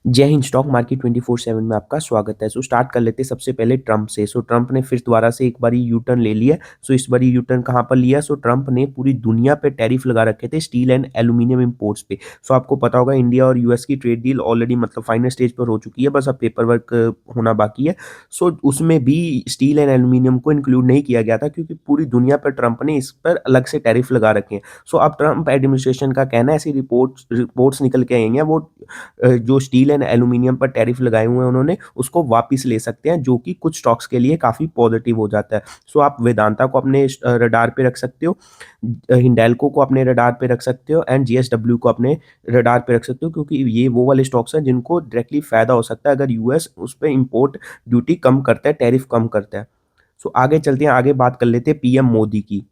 जय Hind. Stock market 24/7 में आपका स्वागत है। स्टार्ट कर लेते हैं सबसे पहले ट्रंप से। ट्रंप ने फिर दोबारा से एक बारी यू टर्न ले लिया। इस बारी यू टर्न कहाँ पर लिया? ट्रंप ने पूरी दुनिया पे टैरिफ लगा रखे थे स्टील एंड एल्यूमिनियम इंपोर्ट्स पे। आपको पता होगा इंडिया और यूएस की ट्रेड डील ऑलरेडी मतलब फाइनल स्टेज पर हो चुकी है, बस अब पेपर वर्क होना बाकी है। उसमें भी स्टील एंड एल्यूमिनियम को इंक्लूड नहीं किया गया था क्योंकि पूरी दुनिया पर ट्रंप ने इस पर अलग से टैरिफ लगा रखे हैं। अब ट्रंप एडमिनिस्ट्रेशन का कहना है, ऐसी रिपोर्ट्स निकल के आई हैं, वो जो स्टील एंड एल्यूमिनियम पर टैरिफ लगाए हुए हैं उन्होंने उसको वापस ले सकते हैं, जो कि कुछ स्टॉक्स के लिए काफ़ी पॉजिटिव हो जाता है। आप वेदांता को अपने रडार पे रख सकते हो, हिंडाल्को को अपने रडार पे रख सकते हो एंड जीएसडब्ल्यू को अपने रडार पे रख सकते हो, क्योंकि ये वो वाले स्टॉक्स हैं जिनको डायरेक्टली फायदा हो सकता है अगर यूएस उस पर इंपोर्ट ड्यूटी कम करता है, टैरिफ कम करता है। आगे चलते हैं, आगे बात कर लेते हैं पीएम मोदी की।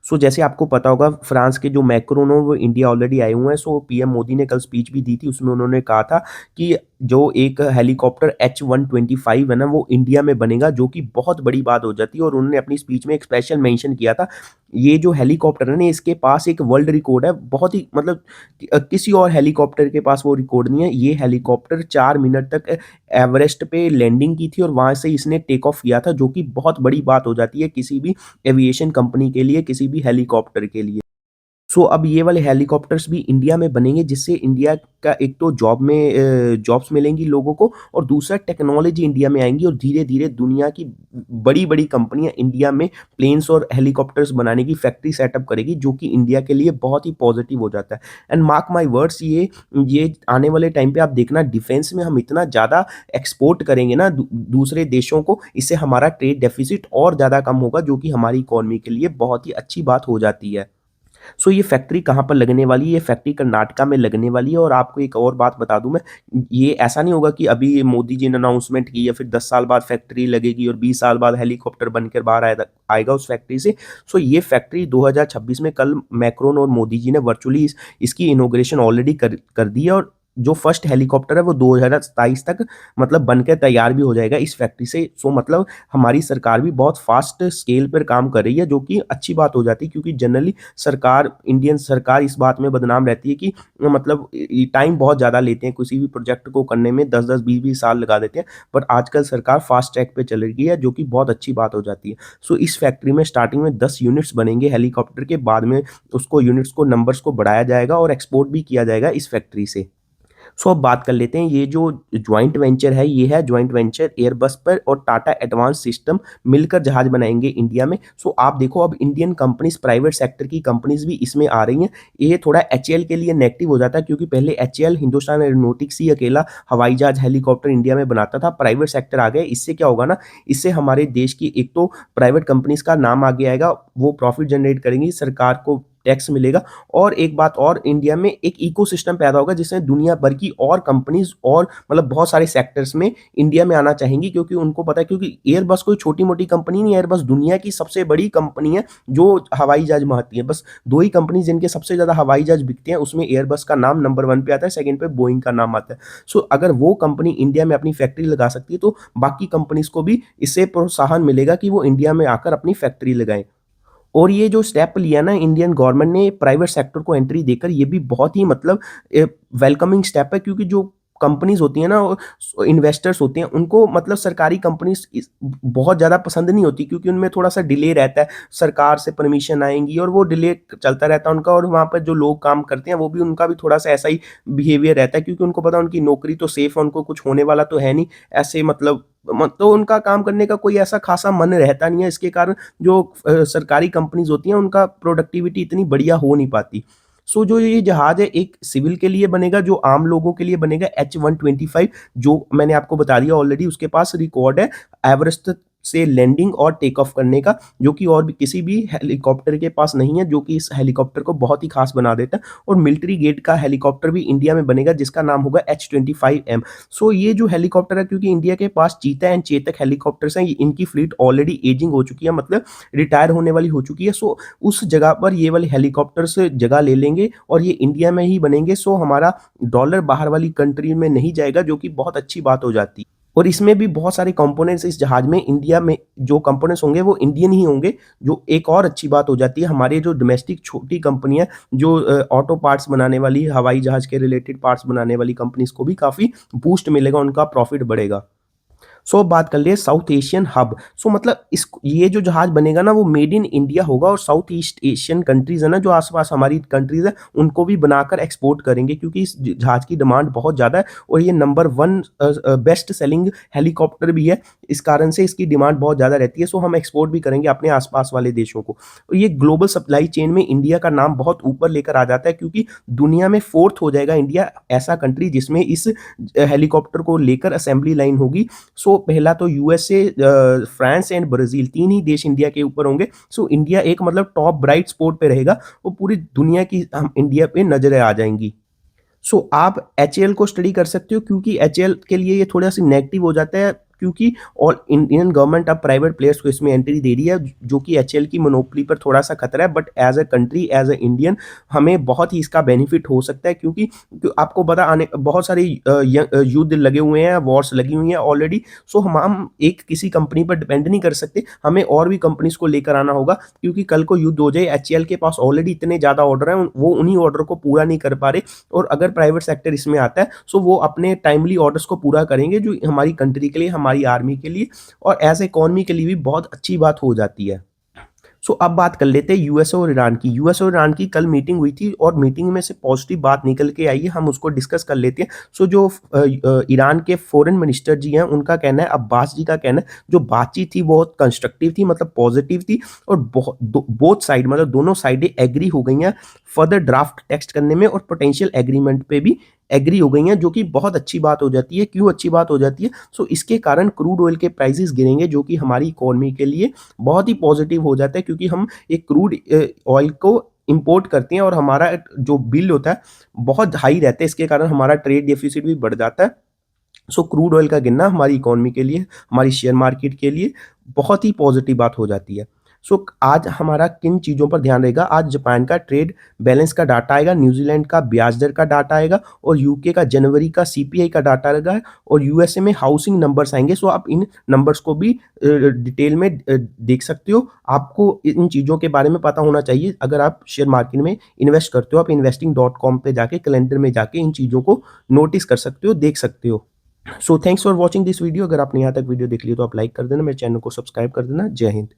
जैसे आपको पता होगा फ्रांस के जो मैक्रोन हो वो इंडिया ऑलरेडी आए हुए हैं। पीएम मोदी ने कल स्पीच भी दी थी, उसमें उन्होंने कहा था कि जो एक हेलीकॉप्टर H125 है ना वो इंडिया में बनेगा, जो कि बहुत बड़ी बात हो जाती है। और उन्होंने अपनी स्पीच में एक स्पेशल मेंशन किया था, ये जो हेलीकॉप्टर है ना इसके पास एक वर्ल्ड रिकॉर्ड है, बहुत ही मतलब किसी और हेलीकॉप्टर के पास वो रिकॉर्ड नहीं है। ये हेलीकॉप्टर 4 मिनट तक एवरेस्ट पे लैंडिंग की थी और वहां से इसने टेक ऑफ किया था, जो कि बहुत बड़ी बात हो जाती है किसी भी एविएशन कंपनी के लिए, किसी भी हेलीकॉप्टर के लिए। अब ये वाले हेलीकॉप्टर्स भी इंडिया में बनेंगे, जिससे इंडिया का एक तो जॉब्स मिलेंगी लोगों को, और दूसरा टेक्नोलॉजी इंडिया में आएंगी और धीरे धीरे दुनिया की बड़ी बड़ी कंपनियां इंडिया में प्लेन्स और हेलीकॉप्टर्स बनाने की फैक्ट्री सेटअप करेगी, जो कि इंडिया के लिए बहुत ही पॉजिटिव हो जाता है। एंड मार्क माई वर्ड्स, ये आने वाले टाइम पे आप देखना डिफेंस में हम इतना ज़्यादा एक्सपोर्ट करेंगे ना दूसरे देशों को, इससे हमारा ट्रेड डेफिसिट और ज़्यादा कम होगा, जो कि हमारी इकोनॉमी के लिए बहुत ही अच्छी बात हो जाती है। ये फैक्ट्री कहाँ पर लगने वाली है? ये फैक्ट्री कर्नाटका में लगने वाली है। और आपको एक और बात बता दूं मैं, ये ऐसा नहीं होगा कि अभी मोदी जी ने अनाउंसमेंट की है फिर 10 साल बाद फैक्ट्री लगेगी और 20 साल बाद हेलीकॉप्टर बनकर बाहर आएगा उस फैक्ट्री से। ये फैक्ट्री 2026 में कल मैक्रोन और मोदी जी ने वर्चुअली इसकी इनॉग्रेशन ऑलरेडी कर दी है, और जो फर्स्ट हेलीकॉप्टर है वो 2027 तक मतलब बनकर तैयार भी हो जाएगा इस फैक्ट्री से। मतलब हमारी सरकार भी बहुत फास्ट स्केल पर काम कर रही है, जो कि अच्छी बात हो जाती है, क्योंकि जनरली इंडियन सरकार इस बात में बदनाम रहती है कि मतलब टाइम बहुत ज़्यादा लेते हैं किसी भी प्रोजेक्ट को करने में, 10-10 20-20 साल लगा देते हैं। बट आजकल सरकार फास्ट ट्रैक पे चल रही है, जो कि बहुत अच्छी बात हो जाती है। इस फैक्ट्री में स्टार्टिंग में 10 यूनिट्स बनेंगे हेलीकॉप्टर के, बाद में उसको यूनिट्स को नंबर्स को बढ़ाया जाएगा और एक्सपोर्ट भी किया जाएगा इस फैक्ट्री से। अब बात कर लेते हैं, ये जो जॉइंट वेंचर है ये है जॉइंट वेंचर एयरबस पर और टाटा एडवांस सिस्टम मिलकर जहाज बनाएंगे इंडिया में। आप देखो अब इंडियन कंपनीज, प्राइवेट सेक्टर की कंपनीज भी इसमें आ रही हैं। ये थोड़ा एचएएल के लिए नेगेटिव हो जाता है, क्योंकि पहले एचएएल हिंदुस्तान एरोनॉटिक्स ही अकेला हवाई जहाज हेलीकॉप्टर इंडिया में बनाता था, प्राइवेट सेक्टर आ गए। इससे क्या होगा ना, इससे हमारे देश की एक तो प्राइवेट कंपनीज का नाम आगे आएगा, वो प्रॉफिट जनरेट करेंगी, सरकार को टैक्स मिलेगा। और एक बात और, इंडिया में एक इकोसिस्टम पैदा होगा जिसमें दुनिया भर की और कंपनीज और मतलब बहुत सारे सेक्टर्स में इंडिया में आना चाहेंगी, क्योंकि उनको पता है, क्योंकि एयरबस कोई छोटी मोटी कंपनी नहीं है, एयरबस दुनिया की सबसे बड़ी कंपनी है जो हवाई जहाज बनाती है। बस दो ही कंपनी जिनके सबसे ज्यादा हवाई जहाज बिकते हैं, उसमें एयरबस का नाम नंबर 1 पे आता है, सेकंड पे बोइंग का नाम आता है। अगर वो कंपनी इंडिया में अपनी फैक्ट्री लगा सकती है, तो बाकी कंपनीज को भी इससे प्रोत्साहन मिलेगा कि वो इंडिया में आकर अपनी फैक्ट्री लगाएं। और ये जो स्टेप लिया ना इंडियन गवर्नमेंट ने प्राइवेट सेक्टर को एंट्री देकर, ये भी बहुत ही मतलब वेलकमिंग स्टेप है, क्योंकि जो कंपनीज होती हैं ना, इन्वेस्टर्स होते हैं, उनको मतलब सरकारी कंपनीज बहुत ज़्यादा पसंद नहीं होती, क्योंकि उनमें थोड़ा सा डिले रहता है, सरकार से परमिशन आएंगी और वो डिले चलता रहता है उनका। और वहाँ पर जो लोग काम करते हैं वो भी, उनका भी थोड़ा सा ऐसा ही बिहेवियर रहता है, क्योंकि उनको पता है उनकी नौकरी तो सेफ है, उनको कुछ होने वाला तो है नहीं ऐसे, मतलब तो उनका काम करने का कोई ऐसा खासा मन रहता नहीं है। इसके कारण जो सरकारी कंपनीज होती हैं उनका प्रोडक्टिविटी इतनी बढ़िया हो नहीं पाती। जो ये जहाज है एक सिविल के लिए बनेगा, जो आम लोगों के लिए बनेगा H125, जो मैंने आपको बता दिया ऑलरेडी, उसके पास रिकॉर्ड है एवरेस्ट से लैंडिंग और टेक ऑफ करने का, जो कि और भी किसी भी हेलीकॉप्टर के पास नहीं है, जो कि इस हेलीकॉप्टर को बहुत ही खास बना देता है। और मिलिट्री गेट का हेलीकॉप्टर भी इंडिया में बनेगा, जिसका नाम होगा H25M। ये जो हेलीकॉप्टर है, क्योंकि इंडिया के पास चीता एंड चेतक हेलीकॉप्टर्स हैं, इनकी फ्लीट ऑलरेडी एजिंग हो चुकी है, मतलब रिटायर होने वाली हो चुकी है। उस जगह पर ये वाले हेलीकॉप्टर्स जगह ले लेंगे और ये इंडिया में ही बनेंगे। हमारा डॉलर बाहर वाली कंट्री में नहीं जाएगा, जो कि बहुत अच्छी बात हो जाती है। और इसमें भी बहुत सारे कंपोनेंट्स इस जहाज में इंडिया में जो कंपोनेंट्स होंगे वो इंडियन ही होंगे, जो एक और अच्छी बात हो जाती है। हमारे जो डोमेस्टिक छोटी कंपनियां जो ऑटो पार्ट्स बनाने वाली, हवाई जहाज के रिलेटेड पार्ट्स बनाने वाली कंपनीज को भी काफ़ी बूस्ट मिलेगा, उनका प्रॉफिट बढ़ेगा। सो अब बात कर लिए साउथ एशियन हब। सो मतलब इस ये जो जहाज बनेगा ना वो मेड इन इंडिया होगा, और साउथ ईस्ट एशियन कंट्रीज है ना जो आसपास हमारी कंट्रीज है उनको भी बनाकर एक्सपोर्ट करेंगे, क्योंकि इस जहाज की डिमांड बहुत ज़्यादा है और ये number one best selling helicopter भी है। इस कारण से इसकी डिमांड बहुत ज़्यादा रहती है। सो हम एक्सपोर्ट भी करेंगे अपने आसपास वाले देशों को, और ये ग्लोबल सप्लाई चेन में इंडिया का नाम बहुत ऊपर लेकर आ जाता है, क्योंकि दुनिया में फोर्थ हो जाएगा इंडिया ऐसा कंट्री जिसमें इस हेलीकॉप्टर को लेकर असेंबली लाइन होगी। सो पहला तो यूएसए, फ्रांस एंड ब्राजील, तीन ही देश इंडिया के ऊपर होंगे। सो इंडिया एक मतलब टॉप ब्राइट स्पॉट पे रहेगा, वो पूरी दुनिया की हम इंडिया पे नजरें आ जाएंगी। सो आप एचएएल को स्टडी कर सकते हो, क्योंकि एचएएल के लिए ये थोड़ा सा नेगेटिव हो जाता है, क्योंकि ऑल इंडियन गवर्नमेंट अब प्राइवेट प्लेयर्स को इसमें एंट्री दे रही है, जो कि एचएएल की मोनोपोली पर थोड़ा सा खतरा है। But as a country, as a Indian, हमें बहुत ही इसका बेनिफिट हो सकता है, क्योंकि आपको पता आने बहुत सारे युद्ध लगे हुए हैं, वॉर्स लगी हुई हैं ऑलरेडी। सो हम एक किसी कंपनी पर डिपेंड नहीं कर सकते, हमें और भी कंपनीज को लेकर आना होगा, क्योंकि कल को युद्ध हो जाए, एचएएल के पास ऑलरेडी इतने ज़्यादा ऑर्डर हैं, वो उन्हीं ऑर्डर को पूरा नहीं कर पा रहे, और अगर प्राइवेट सेक्टर इसमें आता है सो वो अपने टाइमली ऑर्डर्स को पूरा करेंगे, जो हमारी कंट्री के लिए, हमारी आर्मी के लिए और एज इकोनॉमी के लिए भी बहुत अच्छी बात हो जाती है। सो अब बात कर लेते हैं यूएसए और ईरान की। यूएसए और ईरान की कल मीटिंग हुई थी, और मीटिंग में से पॉजिटिव बात निकल के आई है, हम उसको डिस्कस कर लेते हैं। सो जो ईरान के फॉरेन मिनिस्टर जी हैं उनका कहना है, अब्बास जी का कहना है, जो बातचीत थी बहुत कंस्ट्रक्टिव थी, मतलब पॉजिटिव थी, और बोथ साइड मतलब दोनों साइडें एग्री हो गई हैं फर्दर ड्राफ्ट टेक्स्ट करने में, और पोटेंशियल एग्रीमेंट पे भी एग्री हो गई हैं, जो कि बहुत अच्छी बात हो जाती है। क्यों अच्छी बात हो जाती है? सो इसके कारण क्रूड ऑयल के प्राइसेस गिरेंगे, जो कि हमारी इकोनॉमी के लिए बहुत ही पॉजिटिव हो जाता है, क्योंकि हम एक क्रूड ऑयल को इंपोर्ट करते हैं और हमारा जो बिल होता है बहुत हाई रहता है, इसके कारण हमारा ट्रेड डेफिसिट भी बढ़ जाता है। सो क्रूड ऑयल का गिरना हमारी इकोनॉमी के लिए, हमारी शेयर मार्केट के लिए बहुत ही पॉजिटिव बात हो जाती है। सो आज हमारा किन चीज़ों पर ध्यान रहेगा? आज जापान का ट्रेड बैलेंस का डाटा आएगा, न्यूजीलैंड का ब्याज दर का डाटा आएगा, और यूके का जनवरी का सीपीआई का डाटा आएगा, और यूएसए में हाउसिंग नंबर्स आएंगे। सो आप इन नंबर्स को भी डिटेल में देख सकते हो। आपको इन चीज़ों के बारे में पता होना चाहिए अगर आप शेयर मार्केट में इन्वेस्ट करते हो। आप investing.com पे जाके कैलेंडर में जाके इन चीज़ों को नोटिस कर सकते हो, देख सकते हो। So thanks for watching this video. अगर आपने यहाँ तक वीडियो देख ली तो आप लाइक कर देना, मेरे चैनल को सब्सक्राइब कर देना। जय हिंद।